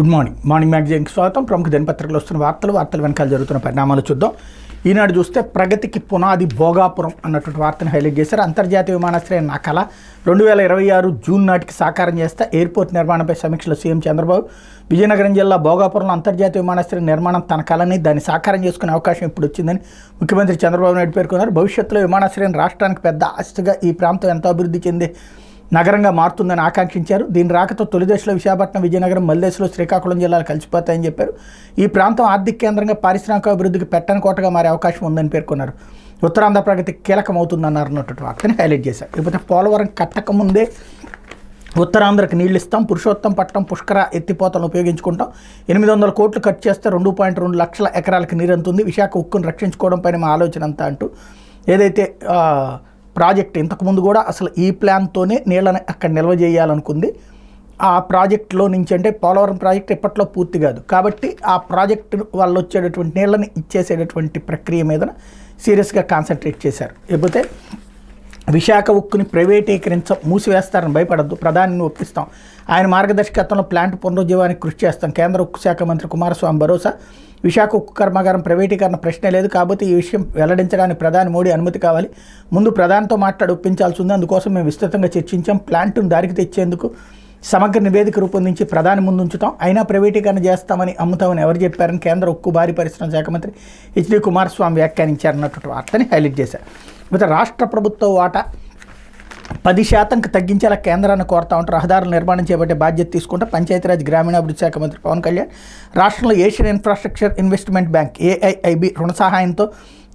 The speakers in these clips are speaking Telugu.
గుడ్ మార్నింగ్ మ్యాగజైన్కి స్వాగతం. ప్రముఖ దినపత్రికలు వస్తున్న వార్తలు వెనకాల జరుగుతున్న పరిణామాలు చూద్దాం. ఈనాడు చూస్తే ప్రగతికి పునాది భోగాపురం అన్నటువంటి వార్తను హైలైట్ చేశారు. అంతర్జాతీయ విమానాశ్రయం నా కళ 2026 జూన్ నాటికి సాకారం చేస్తే ఎయిర్పోర్ట్ నిర్మాణంపై సమీక్షలో సీఎం చంద్రబాబు. విజయనగరం జిల్లా భోగాపురంలో అంతర్జాతీయ విమానాశ్రయం నిర్మాణం తన కళని దాన్ని సాకారం చేసుకునే అవకాశం ఇప్పుడు వచ్చిందని ముఖ్యమంత్రి చంద్రబాబు నాయుడు పేర్కొన్నారు. భవిష్యత్తులో విమానాశ్రయం రాష్ట్రానికి పెద్ద ఆస్తిగా, ఈ ప్రాంతం ఎంతో అభివృద్ధి చెందే నగరంగా మారుతుందని ఆకాంక్షించారు. దీని రాకతో తొలి దశలో విశాఖపట్నం, విజయనగరం, మల్లేశ్వరం, శ్రీకాకుళం జిల్లాలు కలిసిపోతాయని చెప్పారు. ఈ ప్రాంతం ఆర్థిక కేంద్రంగా, పారిశ్రామిక అభివృద్ధికి పెట్టని కోటగా మారే అవకాశం ఉందని పేర్కొన్నారు. ఉత్తరాంధ్ర ప్రగతి కీలకమవుతుందన్నారు అన్నటువంటి వార్తని హైలైట్ చేశారు. ఇకపోతే పోలవరం కట్టక ముందే ఉత్తరాంధ్రకి నీళ్లు ఇస్తాం, పురుషోత్తంపట్నం పుష్కర ఎత్తిపోతలను ఉపయోగించుకుంటాం, 800 కోట్లు ఖర్చు చేస్తే 2.2 లక్షల ఎకరాలకు నీరు అందుతుంది, విశాఖ ఉక్కును రక్షించుకోవడం పైన మా ఆలోచన అంతా అంటూ ఏదైతే ప్రాజెక్ట్ ఇంతకుముందు కూడా అసలు ఈ ప్లాన్తోనే నీళ్ళని అక్కడ నిల్వ చేయాలనుకుంది. ఆ ప్రాజెక్టులో నుంచి అంటే పోలవరం ప్రాజెక్ట్ ఇప్పట్లో పూర్తి కాదు కాబట్టి ఆ ప్రాజెక్టు వాళ్ళు వచ్చేటటువంటి నీళ్ళని ఇచ్చేసేటటువంటి ప్రక్రియ మీద సీరియస్గా కాన్సన్ట్రేట్ చేశారు. లేకపోతే విశాఖ ఉక్కుని మూసివేస్తారని భయపడద్దు, ప్రధానిని ఒప్పిస్తాం, ఆయన మార్గదర్శకత్వంలో ప్లాంట్ పునరుజ్జీవానికి కృషి చేస్తాం, కేంద్ర ఉక్కు శాఖ మంత్రి కుమారస్వామి భరోసా. విశాఖ ఉక్కు కర్మాగారం ప్రైవేటీకరణ ప్రశ్నే లేదు, కాబట్టి ఈ విషయం వెల్లడించడానికి ప్రధాని మోడీ అనుమతి కావాలి, ముందు ప్రధానితో మాట్లాడి ఒప్పించాల్సి ఉంది, అందుకోసం మేము విస్తృతంగా చర్చించాం, ప్లాంట్ను దారికి తెచ్చేందుకు సమగ్ర నివేదిక రూపొందించి ప్రధాని ముందు ఉంచుతాం, అయినా ప్రైవేటీకరణ చేస్తామని అమ్ముతామని ఎవరు చెప్పారని కేంద్ర ఉక్కు భారీ పరిశ్రమ శాఖ మంత్రి హెచ్డి కుమారస్వామి వ్యాఖ్యానించారన్నటువంటి వార్తని హైలైట్ చేశారు. అయితే రాష్ట్ర ప్రభుత్వ వాటా 10% తగ్గించేలా కేంద్రాన్ని కోరుతా ఉంటే రహదారుల నిర్మాణం చేపట్టే బాధ్యత తీసుకుంటే పంచాయతీరాజ్ గ్రామీణాభివృద్ధి శాఖ మంత్రి పవన్ కళ్యాణ్ రాష్ట్రంలో Asian infrastructure investment bank AIIB రుణ సహాయంతో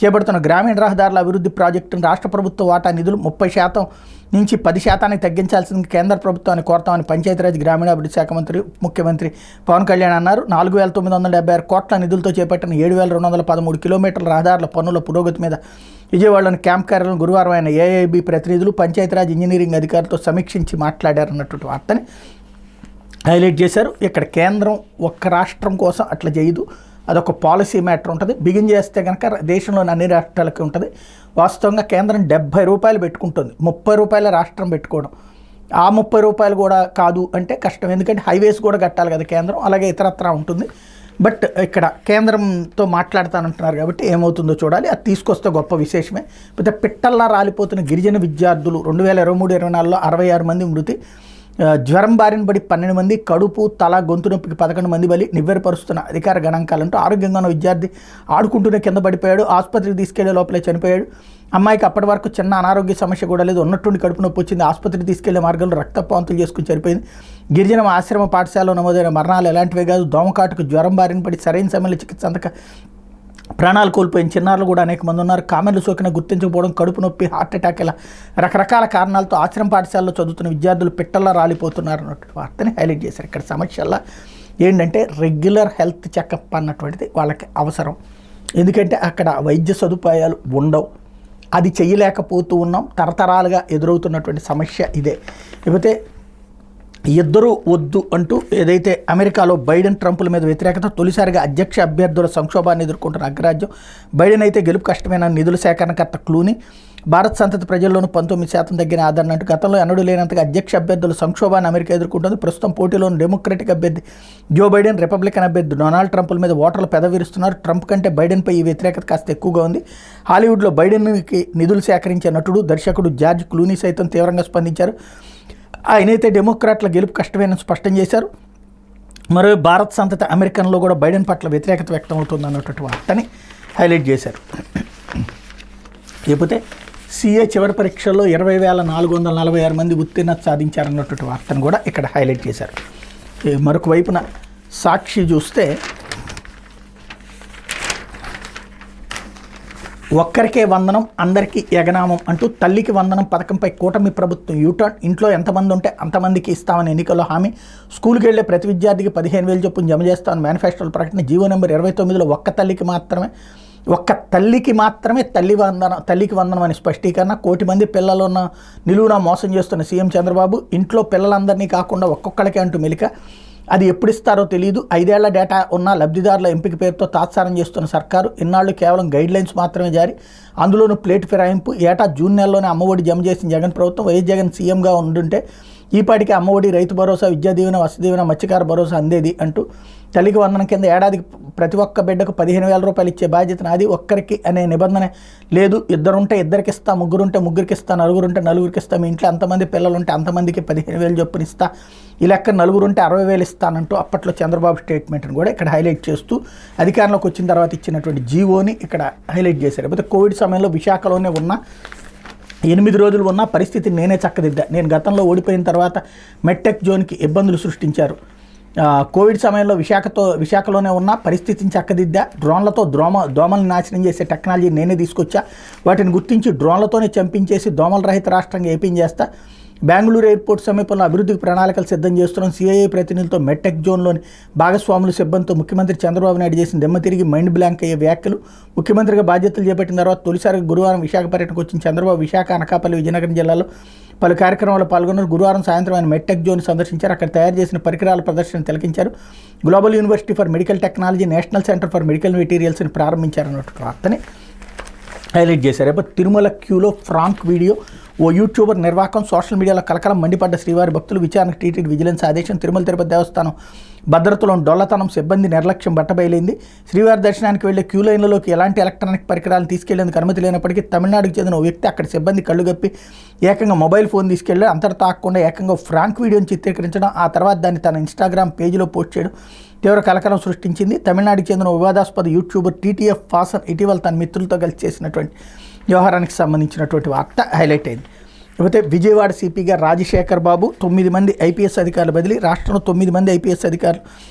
చేపడుతున్న గ్రామీణ రహదారుల అభివృద్ధి ప్రాజెక్టును రాష్ట్ర ప్రభుత్వ వాటా నిధులు 30% నుంచి 10% తగ్గించాల్సింది కేంద్ర ప్రభుత్వాన్ని కోరతామని పంచాయతీరాజ్ గ్రామీణాభివృద్ధి శాఖ మంత్రి ముఖ్యమంత్రి పవన్ కళ్యాణ్ అన్నారు. 4,976 కోట్ల నిధులతో చేపట్టిన 7,213 కిలోమీటర్ల రహదారుల పనుల పురోగతి మీద విజయవాడలోని క్యాంప్ కార్యాలయం గురువారం ఆయన ఏఐబి ప్రతినిధులు, పంచాయతీరాజ్ ఇంజనీరింగ్ అధికారులతో సమీక్షించి మాట్లాడారన్నటువంటి వార్తని హైలైట్ చేశారు. ఇక్కడ కేంద్రం ఒక్క రాష్ట్రం కోసం అట్లా చేయదు, అదొక పాలసీ మ్యాటర్ ఉంటుంది. బిగిన్ చేస్తే కనుక దేశంలోని అన్ని రాష్ట్రాలకి ఉంటుంది. వాస్తవంగా కేంద్రం 70 రూపాయలు పెట్టుకుంటుంది, 30 రూపాయల రాష్ట్రం పెట్టుకోవడం. ఆ 30 రూపాయలు కూడా కాదు అంటే కష్టం, ఎందుకంటే హైవేస్ కూడా కట్టాలి కదా కేంద్రం, అలాగే ఇతరత్రా ఉంటుంది. బట్ ఇక్కడ కేంద్రంతో మాట్లాడతానంటున్నారు కాబట్టి ఏమవుతుందో చూడాలి. అది తీసుకొస్తే గొప్ప విశేషమే. అయితే పిట్టల్లా రాలిపోతున్న గిరిజన విద్యార్థులు 2023-24లో 66 మంది మృతి, జ్వరం బారిన పడి 12 మంది, కడుపు, తల, గొంతు నొప్పికి 11 మంది బలి, నివ్వెరపరుస్తున్న అధికార గణాంకాలంటూ ఆరోగ్యంగా ఉన్న విద్యార్థి ఆడుకుంటూనే కింద పడిపోయాడు, ఆసుపత్రికి తీసుకెళ్లే లోపలే చనిపోయాడు. అమ్మాయికి అప్పటి వరకు చిన్న అనారోగ్య సమస్య కూడా లేదు, ఉన్నట్టుండి కడుపు నొప్పి వచ్చింది, ఆసుపత్రికి తీసుకెళ్లే మార్గంలో రక్తపాంతులు చేసుకుని చనిపోయింది. గిరిజన ఆశ్రమ పాఠశాలలో నమోదైన మరణాలు ఎలాంటివే కాదు, దోమకాటుకు జ్వరం బారిన పడి సరైన సమయంలో చికిత్స అందక ప్రాణాలు కోల్పోయిన చిన్నారులు కూడా అనేక మంది ఉన్నారు. కామెర్లు సోకిన గుర్తించకపోవడం, కడుపు నొప్పి, హార్ట్ అటాక్ ఇలా రకరకాల కారణాలతో ఆశ్రమ పాఠశాలలో చదువుతున్న విద్యార్థులు పిట్టల్లా రాలిపోతున్నారు అన్నటువంటి వార్తని హైలైట్ చేశారు. ఇక్కడ సమస్యల్లో ఏంటంటే రెగ్యులర్ హెల్త్ చెకప్ అన్నటువంటిది వాళ్ళకి అవసరం, ఎందుకంటే అక్కడ వైద్య సదుపాయాలు ఉండవు, అది చేయలేకపోతూ ఉన్నాం. తరతరాలుగా ఎదురవుతున్నటువంటి సమస్య ఇదే. లేకపోతే ఇద్దరూ వద్దు అంటూ ఏదైతే అమెరికాలో బైడెన్, ట్రంపుల మీద వ్యతిరేకత, తొలిసారిగా అధ్యక్ష అభ్యర్థుల సంక్షోభాన్ని ఎదుర్కొంటున్న అగ్రరాజ్యం బైడెన్ అయితే గెలుపు కష్టమైన నిధుల సేకరణకర్త క్లూని, భారత్ సంతతి ప్రజల్లోనూ 19% తగ్గిన ఆదరణ అంటూ గతంలో ఎన్నడూ లేనంతగా అధ్యక్ష అభ్యర్థుల సంక్షోభాన్ని అమెరికా ఎదుర్కొంటుంది. ప్రస్తుతం పోటీలోని డెమోక్రటిక్ అభ్యర్థి జో బైడెన్, రిపబ్లికన్ అభ్యర్థి డొనాల్డ్ ట్రంపుల మీద ఓటర్లు పెదవిరుస్తున్నారు. ట్రంప్ కంటే బైడెన్పై ఈ వ్యతిరేకత కాస్త ఎక్కువగా ఉంది. హాలీవుడ్లో బైడెన్కి నిధులు సేకరించే నటుడు, దర్శకుడు జార్జ్ క్లూనీ సైతం తీవ్రంగా స్పందించారు. ఆయనైతే డెమోక్రాట్ల గెలుపు కష్టమేనని స్పష్టం చేశారు. మరో భారత్ సంతతి అమెరికన్లో కూడా బైడెన్ పట్ల వ్యతిరేకత వ్యక్తం అవుతుంది అన్నటువంటి వార్తని హైలైట్ చేశారు. లేకపోతే సీఏ చివరి పరీక్షల్లో 20,446 మంది ఉత్తీర్ణత సాధించారన్నటువంటి వార్తను కూడా ఇక్కడ హైలైట్ చేశారు. మరొక వైపున సాక్షి చూస్తే ఒక్కరికే వందనం అందరికీ ఎగనామం అంటూ తల్లికి వందనం పథకంపై కూటమి ప్రభుత్వం యూటర్న్, ఇంట్లో ఎంతమంది ఉంటే అంతమందికి ఇస్తామని ఎన్నికల్లో హామీ, స్కూల్కి వెళ్లే ప్రతి విద్యార్థికి 15,000 చొప్పున జమ చేస్తామని మేనిఫెస్టోలో ప్రకటన, జీవో నెంబర్ 29లో ఒక్క తల్లికి మాత్రమే తల్లికి వందనం అని స్పష్టీకరణ, 1 కోటి మంది పిల్లలున్న నిలువునా మోసం చేస్తున్న సీఎం చంద్రబాబు, ఇంట్లో పిల్లలందరినీ కాకుండా ఒక్కొక్కడికే అంటూ మెలిక, అది ఎప్పుడు ఇస్తారో తెలియదు, 5 ఏళ్ల డేటా ఉన్న లబ్ధిదారుల ఎంపిక పేరుతో తాత్సారం చేస్తున్న సర్కారు, ఇన్నాళ్ళు కేవలం గైడ్లైన్స్ మాత్రమే జారీ, అందులోనూ ప్లేట్ ఫిరాయింపు, ఏటా జూన్ నెలలోనే అమ్మఒడి జమ చేసిన జగన్ ప్రభుత్వం, వైఎస్ జగన్ సీఎంగా ఉండుంటే ఈపాటికి అమ్మఒడి, రైతు భరోసా, విద్యా దీవెన, వసతి దీవెన, మత్స్యకార భరోసా అందేది అంటూ తల్లికి వందనం కింద ఏడాదికి ప్రతి ఒక్క బిడ్డకు 15,000 రూపాయలు ఇచ్చే బాధ్యత నాది, ఒక్కరికి అనే నిబంధన లేదు. ఇద్దరుంటే ఇద్దరికి ఇస్తా, ముగ్గురుంటే ముగ్గురికి ఇస్తా, నలుగురుంటే నలుగురికి ఇస్తా, మీ ఇంట్లో ఎంతమంది పిల్లలు ఉంటే అంతమందికి 15,000 చొప్పున ఇస్తా, ఈ లెక్క నలుగురుంటే 60,000 ఇస్తానంటూ అప్పట్లో చంద్రబాబు స్టేట్మెంట్ని కూడా ఇక్కడ హైలైట్ చేస్తూ అధికారంలోకి వచ్చిన తర్వాత ఇచ్చినటువంటి జీవోని ఇక్కడ హైలైట్ చేశారు. లేకపోతే కోవిడ్ సమయంలో విశాఖలోనే ఉన్న 8 రోజులు ఉన్న పరిస్థితిని నేనే చక్కదిద్దా, నేను గతంలో ఓడిపోయిన తర్వాత మెట్టెక్ జోన్కి ఇబ్బందులు సృష్టించారు, కోవిడ్ సమయంలో విశాఖలోనే ఉన్న పరిస్థితిని చక్కదిద్దా, డ్రోన్లతో దోమల్ని నాశనం చేసే టెక్నాలజీ నేనే తీసుకొచ్చా, వాటిని గుర్తించి డ్రోన్లతోనే చంపించేసి దోమల రహిత రాష్ట్రంగా ఏపీని చేస్తా, బెంగళూరు ఎయిర్పోర్ట్ సమీపంలో అభివృద్ధికి ప్రణాళికలు సిద్ధం చేస్తున్నాం, సిఐఏ ప్రతినిధులతో మెట్టెక్ జోన్లోని భాగస్వాముల సిబ్బందితో ముఖ్యమంత్రి చంద్రబాబు నాయుడు చేసిన దెమ్మ తిరిగి మైండ్ బ్లాంక్ అయ్యే వ్యాఖ్యలు. ముఖ్యమంత్రిగా బాధ్యతలు చేపట్టిన తర్వాత తొలిసారిగా గురువారం విశాఖ పర్యటనకు వచ్చిన చంద్రబాబు విశాఖ, అనకాపల్లి, విజయనగరం జిల్లాలో పలు కార్యక్రమాల్లో పాల్గొన్నారు. గురువారం సాయంత్రం ఆయన మెట్టెక్ జోన్ సందర్శించారు. అక్కడ తయారు చేసిన పరికరాల ప్రదర్శన తిలకించారు. Global university for medical technology, national centre for medical మెటీరియల్స్ని ప్రారంభించారన్నట్టు వార్తని హైలైట్ చేశారు. రేపు తిరుమల క్యూలో ఫ్రాంక్ వీడియో, ఓ యూట్యూబర్ నిర్వాహకం, సోషల్ మీడియాలో కలకలం, మండిపడ్డ శ్రీవారి భక్తులు, విచారణకు టీటీడీ విజిలెన్స్ ఆదేశం. తిరుమల తిరుపతి దేవస్థానం భద్రతలోని డొల్లతనం, సిబ్బంది నిర్లక్ష్యం బట్టబయలైంది. శ్రీవారి దర్శనానికి వెళ్లే క్యూ లైన్లలోకి ఎలాంటి ఎలక్ట్రానిక్ పరికరాలను తీసుకెళ్లేందుకు అనుమతి లేనప్పటికీ తమిళనాడుకు చెందిన ఓ వ్యక్తి అక్కడి సిబ్బంది కళ్ళుగప్పి ఏకంగా మొబైల్ ఫోన్ తీసుకెళ్లి అంతటితో ఆగకుండా ఏకంగా ఫ్రాంక్ వీడియోని చిత్రీకరించడం, ఆ తర్వాత దాన్ని తన ఇన్స్టాగ్రామ్ పేజీలో పోస్ట్ చేయడం తీవ్ర కలకలం సృష్టించింది. తమిళనాడుకి చెందిన వివాదాస్పద యూట్యూబర్ టీటీఎఫ్ ఫాసన్ ఇటీవల తన మిత్రులతో కలిసి చేసినటువంటి వ్యవహారానికి సంబంధించినటువంటి వార్త హైలైట్ అయింది. లేకపోతే విజయవాడ సిపిగా రాజశేఖర్ బాబు 9 మంది ఐపీఎస్ అధికారులు బదిలీ, రాష్ట్రంలో 9 మంది ఐపీఎస్ అధికారులు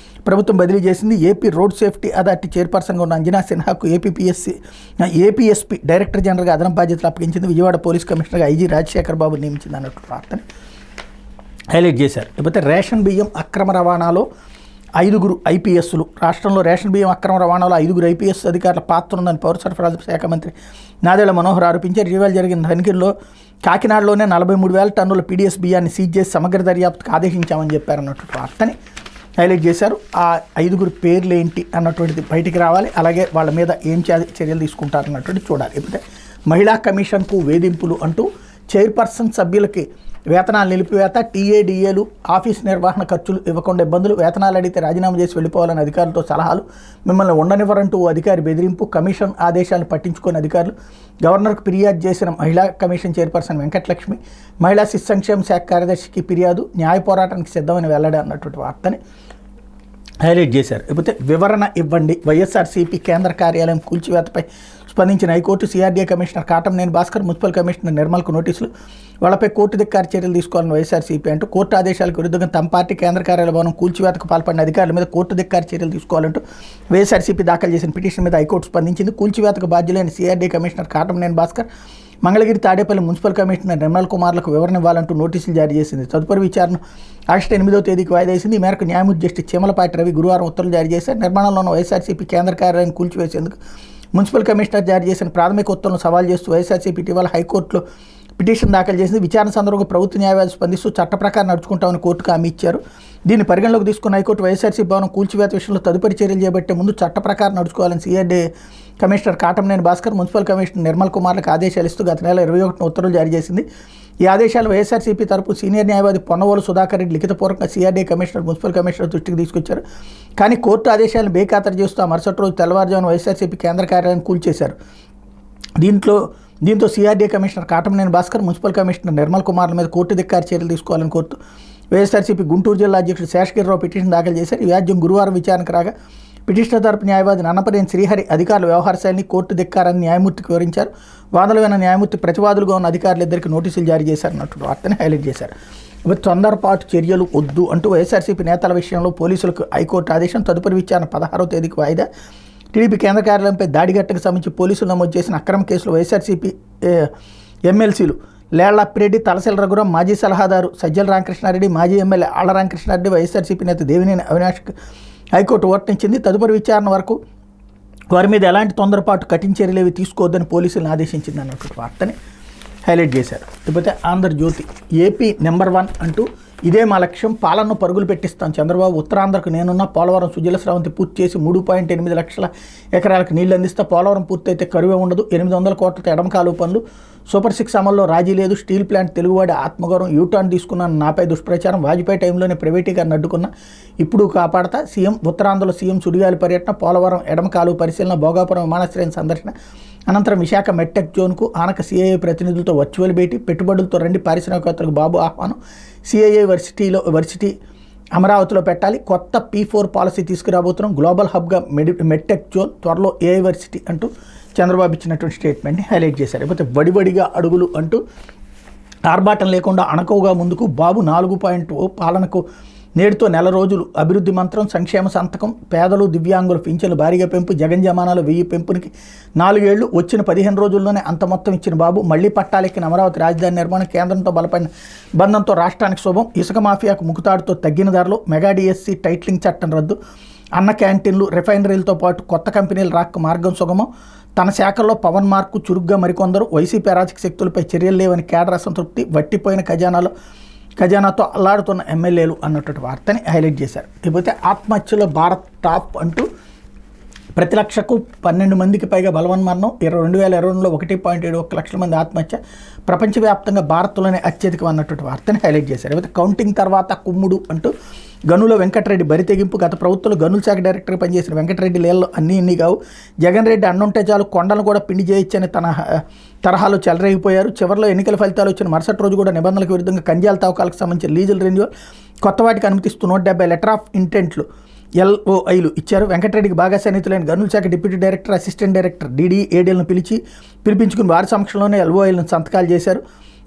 ప్రభుత్వం బదిలీ చేసింది. ఏపీ రోడ్ సేఫ్టీ అథారిటీ చైర్పర్సన్గా ఉన్న అంజనా సిన్హాకు ఏపీఎస్పీ డైరెక్టర్ జనరల్గా అదనపు బాధ్యతలు అప్పగించింది. విజయవాడ పోలీస్ కమిషనర్గా ఐజీ రాజశేఖర్ బాబు నియమించింది అన్నట్టు వార్తని హైలైట్ చేశారు. లేకపోతే రేషన్ బియ్యం అక్రమ రవాణాలో 5 ఐపీఎస్లు, రాష్ట్రంలో రేషన్ బియ్యం అక్రమ రవాణాలో 5 ఐపీఎస్ అధికారుల పాత్ర ఉందని పౌర సరఫరాల శాఖ మంత్రి నాదెళ్ల మనోహర్ ఆరోపించారు. ఇటీవల జరిగిన తనిఖీల్లో కాకినాడలోనే 43,000 టన్నుల పీడీఎస్ బియ్యాన్ని సీజ్ చేసి సమగ్ర దర్యాప్తుకు ఆదేశించామని చెప్పారన్నట్టు వార్తని హైలైట్ చేశారు. ఆ 5 పేర్లు ఏంటి అన్నటువంటిది బయటికి రావాలి, అలాగే వాళ్ళ మీద ఏం చర్యలు తీసుకుంటారన్నటువంటి చూడాలి. లేకపోతే మహిళా కమిషన్కు వేధింపులు అంటూ చైర్పర్సన్ సభ్యులకి వేతనాలు నిలిపివేత, టీఏడీఏలు ఆఫీస్ నిర్వహణ ఖర్చులు ఇవ్వకుండా ఇబ్బందులు, వేతనాలు అడిగితే రాజీనామా చేసి వెళ్ళిపోవాలని అధికారులతో సలహాలు, మిమ్మల్ని ఉండనివ్వరంటూ ఓ అధికారి బెదిరింపు, కమిషన్ ఆదేశాలు పట్టించుకుని అధికారులు, గవర్నర్కు ఫిర్యాదు చేసిన మహిళా కమిషన్ చైర్పర్సన్ వెంకటలక్ష్మి, మహిళా శిశు సంక్షేమ శాఖ కార్యదర్శికి ఫిర్యాదు, న్యాయ పోరాటానికి సిద్ధమని వెల్లడి అన్నటువంటి వార్తని హైలైట్ చేశారు. లేకపోతే వివరణ ఇవ్వండి, వైఎస్ఆర్సీపీ కేంద్ర కార్యాలయం కూల్చివేతపై స్పందించిన high court, CRDA commissioner Katamneni Bhaskar, municipal commissioner నిర్మల్కు నోటీసులు, వాళ్ళపై కోర్టు ధిక్కార చర్యలు తీసుకోవాలని వైఎస్ఆర్సీపీ అంటూ కోర్టు ఆదేశాలకు విరుద్ధంగా తమ పార్టీ కేంద్ర కార్యాలయ భవనం కూల్చివేతకు పాల్పడిన అధికారుల మీద కోర్టు ధిక్కార చర్యలు తీసుకోవాలంటూ వైఎస్ఆర్సీపీ దాఖలు చేసిన పిటిషన్ మీద హైకోర్టు స్పందించింది. కూల్చివేతకు బాధ్యులైన CRDA commissioner Katamneni Bhaskar, Mangalagiri, Tadepalli municipal commissioner Nirmal కుమార్లకు వివరణ ఇవ్వాలంటూ నోటీసులు జారీ చేసింది. తదుపరి విచారణ ఆగస్టు 8వ తేదీకి వాయిదా వేసింది. ఈ మేరకు న్యాయమూర్తి జస్టిస్ చీమలపాటి రవి గురువారం ఉత్తర్వులు జారీ చేశారు. నిర్మాణంలో ఉన్న వైఎస్ఆర్సీపీ కేంద్ర కార్యాలయాన్ని కూల్చివేసేందుకు మున్సిపల్ కమిషనర్ జారీ చేసిన ప్రాథమిక ఉత్తర్వులను సవాల్ చేస్తూ వైఎస్ఆర్సీపీ ఇటీవల హైకోర్టులో పిటిషన్ దాఖలు చేసింది. విచారణ సందర్భంగా ప్రభుత్వ న్యాయవాది స్పందిస్తూ చట్ట ప్రకారం నడుచుకుంటామని కోర్టుకు హామీ ఇచ్చారు. దీన్ని పరిగణలోకి తీసుకున్న హైకోర్టు వైఎస్ఆర్సీపీ భవనం కూల్చివేత విషయంలో తదుపరి చర్యలు చేపట్టే ముందు చట్ట ప్రకారం నడుచుకోవాలని CRDA commissioner Katamneni Bhaskar, municipal commissioner Nirmal కుమార్లకు ఆదేశాలు ఇస్తూ గత నెల 21న ఉత్తర్వులు జారీ చేసింది. ఈ ఆదేశాలు వైఎస్ఆర్సీపీ తరపు సీనియర్ న్యాయవాది పొన్నవోలు సుధాకర్ రెడ్డి లిఖితపూర్వకంగా సిఆర్డీఏ కమిషనర్, మున్సిపల్ కమిషనర్ దృష్టికి తీసుకొచ్చారు. కానీ కోర్టు ఆదేశాలను బేఖాతరు చేస్తూ ఆ మరుసటి రోజు తెల్లవారుజామున వైఎస్ఆర్సీపీ కేంద్ర కార్యాలయాన్ని కూల్చేశారు. దీంతో CRDA commissioner Katamneni Bhaskar, municipal commissioner Nirmal కుమార్ల మీద కోర్టు ధిక్కార చర్యలు తీసుకోవాలని కోరుతూ వైఎస్ఆర్సీపీ గుంటూరు జిల్లా అధ్యక్షుడు శేషగిరిరావు పిటిషన్ దాఖలు చేశారు. ఈ వ్యాజ్యం గురువారం విచారణకు రాగా పిటిషనర్ తరపు న్యాయవాది నన్నపనేని శ్రీహరి అధికారుల వ్యవహార శైలిని కోర్టు ధిక్కారాన్ని న్యాయమూర్తికి వివరించారు. వాదనలు విన్న న్యాయమూర్తి ప్రతివాదులుగా ఉన్న అధికారులిద్దరికీ నోటీసులు జారీ చేశారన్నట్టు వార్తని హైలైట్ చేశారు. తొందరపాటు చర్యలు వద్దు అంటూ వైఎస్ఆర్సీపీ నేతల విషయంలో పోలీసులకు హైకోర్టు ఆదేశం. తదుపరి విచారణ 16వ తేదీకి వాయిదా. టీడీపీ కేంద్ర కార్యాలయంపై దాడిఘట్టకు సంబంధించి పోలీసులు నమోదు చేసిన అక్రమ కేసులో వైఎస్ఆర్సీపీ ఎమ్మెల్సీలు లేళ్ల అప్పిరెడ్డి, తలసెల రఘురాం, మాజీ సలహాదారు సజ్జల రామకృష్ణారెడ్డి, మాజీ ఎమ్మెల్యే ఆళ్ల రామకృష్ణారెడ్డి, వైఎస్ఆర్సీపీ నేత దేవినేని అవినాష్కి హైకోర్టు ఓటనిచ్చింది. తదుపరి విచారణ వరకు వారి మీద ఎలాంటి తొందరపాటు కఠిన చర్యలేవి తీసుకోవద్దని పోలీసులను ఆదేశించింది అన్నటువంటి వార్తని హైలైట్ చేశారు. లేకపోతే ఆంధ్రజ్యోతి, ఏపీ నెంబర్ 1 అంటూ ఇదే మా లక్ష్యం, పాలనను పరుగులు పెట్టిస్తాం చంద్రబాబు, ఉత్తరాంధ్రకు నేనున్న పోలవరం సుజల స్రవంతి పూర్తి చేసి 3.8 లక్షల ఎకరాలకు నీళ్లు అందిస్తా, పోలవరం పూర్తయితే కరువే ఉండదు, 800 కోట్లతో ఎడమ కాలువ పనులు, సూపర్ 6 అమల్లో రాజీ లేదు, స్టీల్ ప్లాంట్ తెలుగువాడి ఆత్మగౌరవం, యూటర్న్ తీసుకున్నాను నాపై దుష్ప్రచారం, వాజ్పేయి టైంలోనే ప్రైవేటీకరణ అడ్డుకున్న ఇప్పుడు కాపాడతా, సీఎం ఉత్తరాంధ్రలో సీఎం సుడిగాలి పర్యటన, పోలవరం ఎడమ కాలువ పరిశీలన, భోగాపురం విమానాశ్రయం సందర్శన అనంతరం విశాఖ మెట్టెక్ జోన్కు ఆనక సిఐఏ ప్రతినిధులతో వర్చువల్ భేటీ, పెట్టుబడులతో రండి పారిశ్రామికవేత్తలకు బాబు ఆహ్వానం, సిఐఏ వర్సిటీ అమరావతిలో పెట్టాలి, కొత్త P4 పాలసీ తీసుకురాబోతున్నాం, గ్లోబల్ హబ్గా మెట్టెక్ జోన్, త్వరలో ఏఐ వర్సిటీ అంటూ చంద్రబాబు ఇచ్చినటువంటి స్టేట్మెంట్ని హైలైట్ చేశారు. లేకపోతే వడివడిగా అడుగులు అంటూ ఆర్భాటం లేకుండా అణకువగా ముందుకు, బాబు 4.0 పాలనకు నేడుతో నెల రోజులు, అభివృద్ధి మంత్రం, సంక్షేమ సంతకం, పేదలు దివ్యాంగుల పింఛన్లు భారీగా పెంపు, జగన్ జమానాలు 1000 పెంపునికి 4 ఏళ్లు, వచ్చిన 15 రోజుల్లోనే అంత మొత్తం ఇచ్చిన బాబు, మళ్లీ పట్టాలెక్కిన అమరావతి రాజధాని నిర్మాణం, కేంద్రంతో బలపడిన బంధంతో రాష్ట్రానికి శుభం, ఇసుక మాఫియాకు ముకుతాడుతో తగ్గిన ధరలు, మెగా డిఎస్సి టైటిలింగ్ చట్టం రద్దు, అన్న క్యాంటీన్లు, రిఫైనరీలతో పాటు కొత్త కంపెనీలు రాక మార్గం సుగమం, తన శాఖల్లో పవన్ మార్కు చురుగ్గా మరికొందరు, వైసీపీ అరాచక శక్తులపై చర్యలు లేవని కేడర్ అసంతృప్తి, వట్టిపోయిన ఖజానాతో అల్లాడుతున్న ఎమ్మెల్యేలు అన్నటువంటి వార్తని హైలైట్ చేశారు. ఇకపోతే ఆత్మహత్యలో భారత్ టాప్ అంటూ ప్రతి లక్షకు 12 మందికి పైగా బలవన్మరణం, 2022లో 1.71 లక్షల మంది ఆత్మహత్య, ప్రపంచవ్యాప్తంగా భారత్లోనే అత్యధికం అన్నటువంటి వార్తని హైలైట్ చేశారు. ఇకపోతే కౌంటింగ్ తర్వాత కుమ్ముడు అంటూ గనుల వెంకటరెడ్డి బరి తెగింపు, గత ప్రభుత్వంలో గనుల శాఖ డైరెక్టర్గా పనిచేసిన వెంకటరెడ్డి లేళ్ళు అన్నీ కావు, జగన్ రెడ్డి అన్నుంటే చాలు కొండలు కూడా పిండి చేయొచ్చని తన తరహాలో చెలరేగిపోయారు. చివరిలో ఎన్నికల ఫలితాలు వచ్చిన మరుసటి రోజు కూడా నిబంధనలకు విరుద్ధంగా కంజాల తవ్వకాలకు సంబంధించిన లీజుల రెన్యువల్, కొత్త వాటికి అనుమతిస్తూ 170 లెటర్ ఆఫ్ ఇంటెంట్లు LOIలు ఇచ్చారు. వెంకటరెడ్డికి బాగా సన్నిహితులైన గనుల శాఖ డిప్యూటీ డైరెక్టర్, అసిస్టెంట్ డైరెక్టర్ DDADలను పిలిపించుకుని వారి సమక్షంలోనే LOIలను సంతకాలు చేశారు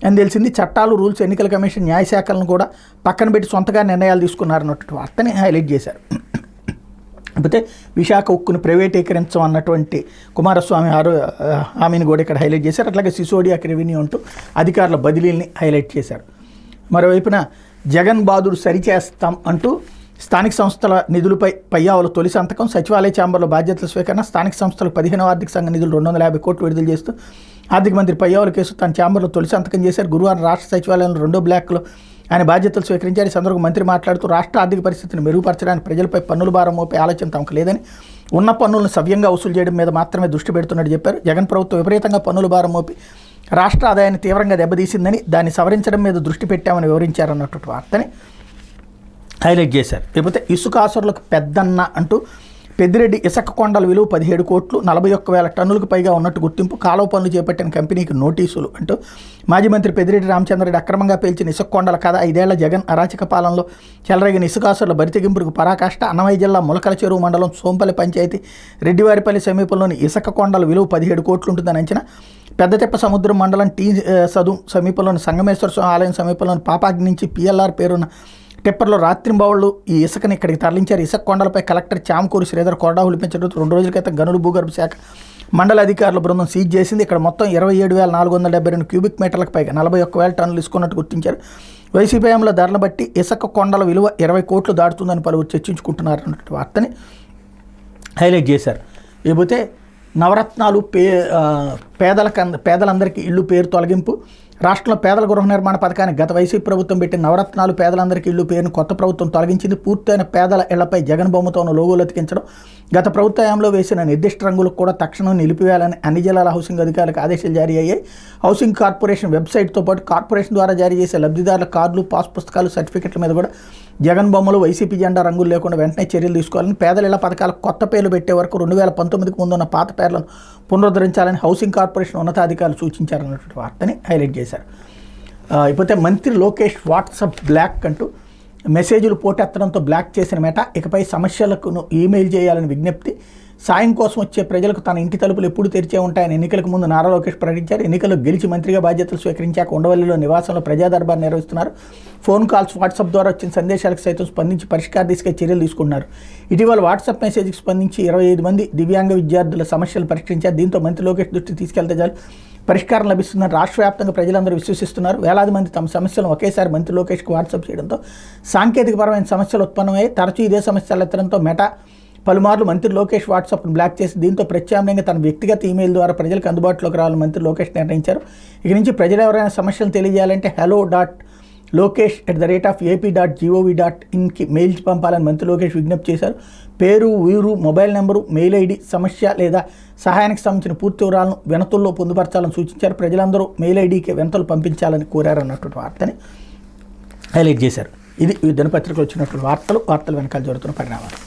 అని తెలిసింది. చట్టాలు, రూల్స్, ఎన్నికల కమిషన్, న్యాయశాఖలను కూడా పక్కన పెట్టి సొంతగా నిర్ణయాలు తీసుకున్నారన్నటువంటి వార్తని హైలైట్ చేశారు. అయితే విశాఖ ఉక్కును ప్రైవేటీకరించం అన్నటువంటి కుమారస్వామి హామీని కూడా ఇక్కడ హైలైట్ చేశారు. అట్లాగే సిసోడియాకి రెవెన్యూ అంటూ అధికారుల బదిలీల్ని హైలైట్ చేశారు. మరోవైపున జగన్ బాధుడు సరిచేస్తాం అంటూ స్థానిక సంస్థల నిధులపై పయ్యావుల తొలి సంతకం, సచివాలయ ఛాంబర్లో బాధ్యతల స్వీకరణ, స్థానిక సంస్థలకు 15వ ఆర్థిక సంఘ నిధులు 250 కోట్లు విడుదల చేస్తూ ఆర్థిక మంత్రి పయ్యావుల కేసు తన ఛాంబర్లో తొలి సంతకం చేశారు. గురువారం రాష్ట్ర సచివాలయంలో 2వ బ్లాక్లో ఆయన బాధ్యతలు స్వీకరించారు. ఈ సందర్భంగా మంత్రి మాట్లాడుతూ రాష్ట్ర ఆర్థిక పరిస్థితిని మెరుగుపరచడానికి ప్రజలపై పన్నుల భారం మోపే ఆలోచన తమకు లేదని, ఉన్న పన్నులను సవ్యంగా వసూలు చేయడం మీద మాత్రమే దృష్టి పెడుతున్నట్టు చెప్పారు. జగన్ ప్రభుత్వం విపరీతంగా పన్నుల భారం మోపి రాష్ట్ర ఆదాయాన్ని తీవ్రంగా దెబ్బతీసిందని, దాన్ని సవరించడం మీద దృష్టి పెట్టామని వివరించారన్నటువంటి వార్తని హైలైట్ చేశారు. లేకపోతే ఇసుక ఆసురులకు పెద్దన్న అంటూ పెద్దిరెడ్డి ఇసుక కొండల విలువ 17 కోట్లు, 41,000 టన్నులకు పైగా ఉన్నట్టు గుర్తింపు, కాలువ పనులు చేపట్టిన కంపెనీకి నోటీసులు అంటూ మాజీ మంత్రి పెద్దిరెడ్డి రామచంద్రరెడ్డి అక్రమంగా పేల్చిన ఇసుక కొండల కథ, 5 ఏళ్ల జగన్ అరాచక పాలనలో చెలరేగిన ఇసుకాసురుల బరితెగింపులకు పరాకాష్ట, అన్నమయ్య జిల్లా ములకల చెరువు మండలం సోంపల్లి పంచాయతీ రెడ్డివారిపల్లి సమీపంలోని ఇసుక కొండల విలువ 17 కోట్లు ఉంటుందని అంచనా, పెద్దతిప్ప సముద్రం మండలం సదుం సమీపంలోని సంగమేశ్వర స్వామి ఆలయం సమీపంలోని పాపాగ్ని నుంచి PLR పేరున్న టిప్పర్లో రాత్రింబావుళ్ళు ఈ ఇసుకని ఇక్కడికి తరలించారు. ఇసుక కొండలపై కలెక్టర్ చామకూరు శ్రీధర్ కొరడాహులు పెంచడం 2 రోజుల క్రితం గనులు భూగర్భ శాఖ మండల అధికారుల బృందం సీజ్ చేసింది. ఇక్కడ మొత్తం 27,472 క్యూబిక్ మీటర్లకు పైగా 41,000 టన్నులు ఇసుకున్నట్టు గుర్తించారు. వైసీపీ హయాంలో ధరలు బట్టి ఇసుక కొండల విలువ 20 కోట్లు దాటుతుందని పలువురు చర్చించుకుంటున్నారు అన్నటువంటి వార్తని హైలైట్ చేశారు. లేకపోతే నవరత్నాలు పేదలందరికీ ఇల్లు పేరు తొలగింపు, రాష్ట్రంలో పేదల గృహ నిర్మాణ పథకానికి గత వైసీపీ ప్రభుత్వం పెట్టిన నవరత్నాలు పేదలందరికీ ఇల్లు పేరును కొత్త ప్రభుత్వం తొలగించింది. పూర్తయిన పేదల ఇళ్లపై జగన్ బొమ్మతో ఉన్న లోగోలు అతికించడం, గత ప్రభుత్వ హయాంలో వేసిన నిర్దిష్ట రంగులకు కూడా తక్షణం నిలిపివేయాలని అన్ని జిల్లాల హౌసింగ్ అధికారులకు ఆదేశాలు జారీ అయ్యాయి. హౌసింగ్ కార్పొరేషన్ వెబ్సైట్తో పాటు కార్పొరేషన్ ద్వారా జారీ చేసే లబ్ధిదారుల కార్డులు, పాస్ పుస్తకాలు, సర్టిఫికెట్ల మీద కూడా జగన్ బొమ్మలు, వైసీపీ జెండా రంగులు లేకుండా వెంటనే చర్యలు తీసుకోవాలని, పేదల ఇళ్ల పథకాలకు కొత్త పేర్లు పెట్టే వరకు 2019కి ముందున్న పాత పేర్లను పునరుద్ధరించాలని హౌసింగ్ కార్పొరేషన్ ఉన్నతాధికారులు సూచించారన్నటువంటి వార్తని హైలైట్ చేశారు. ఇకపోతే మంత్రి లోకేష్ వాట్సాప్ బ్లాక్ అంటూ మెసేజ్లు పోటెత్తడంతో బ్లాక్ చేసిన మెటా ఇకపై సమస్యలకు ఈమెయిల్ చేయాలని విజ్ఞప్తి, సాయం కోసం వచ్చే ప్రజలకు తన ఇంటి తలుపులు ఎప్పుడు తెరిచే ఉంటాయని ఎన్నికలకు ముందు నారా లోకేష్ ప్రకటించారు. ఎన్నికల్లో గెలిచి మంత్రిగా బాధ్యతలు స్వీకరించాక ఉండవల్లిలో నివాసంలో ప్రజా దర్బార్ నిర్వహిస్తున్నారు. ఫోన్ కాల్స్, వాట్సాప్ ద్వారా వచ్చిన సందేశాలకు సైతం స్పందించి పరిష్కార దిశగా చర్యలు తీసుకున్నారు. ఇటీవల వాట్సాప్ మెసేజ్కి స్పందించి 25 మంది దివ్యాంగ విద్యార్థుల సమస్యలు పరిష్కరించారు. దీంతో మంత్రి లోకేష్ దృష్టికి తీసుకెళ్తే చాలు పరిష్కారం లభిస్తుందని రాష్ట్ర వ్యాప్తంగా ప్రజలందరూ విశ్వసిస్తున్నారు. వేలాది మంది తమ సమస్యలను ఒకేసారి మంత్రి లోకేష్కి వాట్సాప్ చేయడంతో సాంకేతికపరమైన సమస్యలు ఉత్పన్నమయ్యాయి. తరచూ ఇదే సమస్యలు ఎత్తడంతో మెటా పలుమార్లు మంత్రి లోకేష్ వాట్సాప్ను బ్లాక్ చేసి దీంతో ప్రత్యామ్నాయంగా తన వ్యక్తిగత ఈమెయిల్ ద్వారా ప్రజలకు అందుబాటులోకి రావాలని మంత్రి లోకేష్ నిర్ణయించారు. ఇక నుంచి ప్రజలు ఎవరైనా సమస్యలు తెలియజేయాలంటే hello lokesh@ap.gov.inకి మెయిల్స్ పంపాలని మంత్రి లోకేష్ విజ్ఞప్తి చేశారు. పేరు, ఊరు, మొబైల్ నెంబరు, మెయిల్ ఐడి, సమస్య లేదా సహాయానికి సంబంధించిన పూర్తి వివరాలను వినతుల్లో పొందుపరచాలని సూచించారు. ప్రజలందరూ మెయిల్ ఐడికి వినతులు పంపించాలని కోరారు అన్నటువంటి వార్తని హైలైట్ చేశారు. ఇది ఈ దినపత్రికలో వచ్చినటువంటి వార్తలు వెనకాల జరుగుతున్న పరిణామాలు.